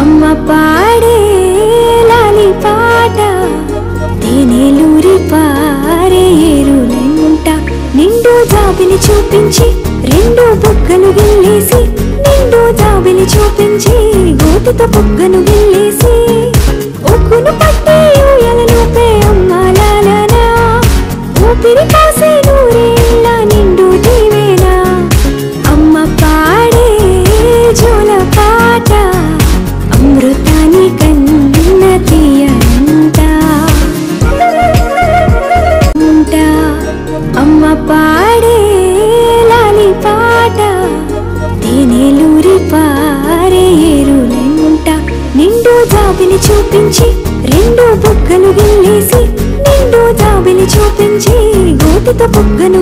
అమ్మ పాడే లాలి పాట తేనెలూరి పారే ఏరులంట నిండు జాబిలి చూపించి రెండు బుగ్గలు గిల్లేసి నిండు జాబిలి చూపించి గోటితో బుగ్గను గిల్లేసి ఒక్కును పట్టి ఊయలలోపే అమ్మ లాలనా ఊపిరి కాసే నూరేళ్ళ నిండు దీవేనా అమ్మ పాడే జోల పాట అమృతాని కన్న తీయంట అమ్మ పాడే లాలి పాట తేనెలూరి పారే ఏరులంట నిండు జాబిలి చూపించి రెండు బుగ్గలు గిల్లేసి నిండు జాబిలి చూపించి గోటితో బుగ్గను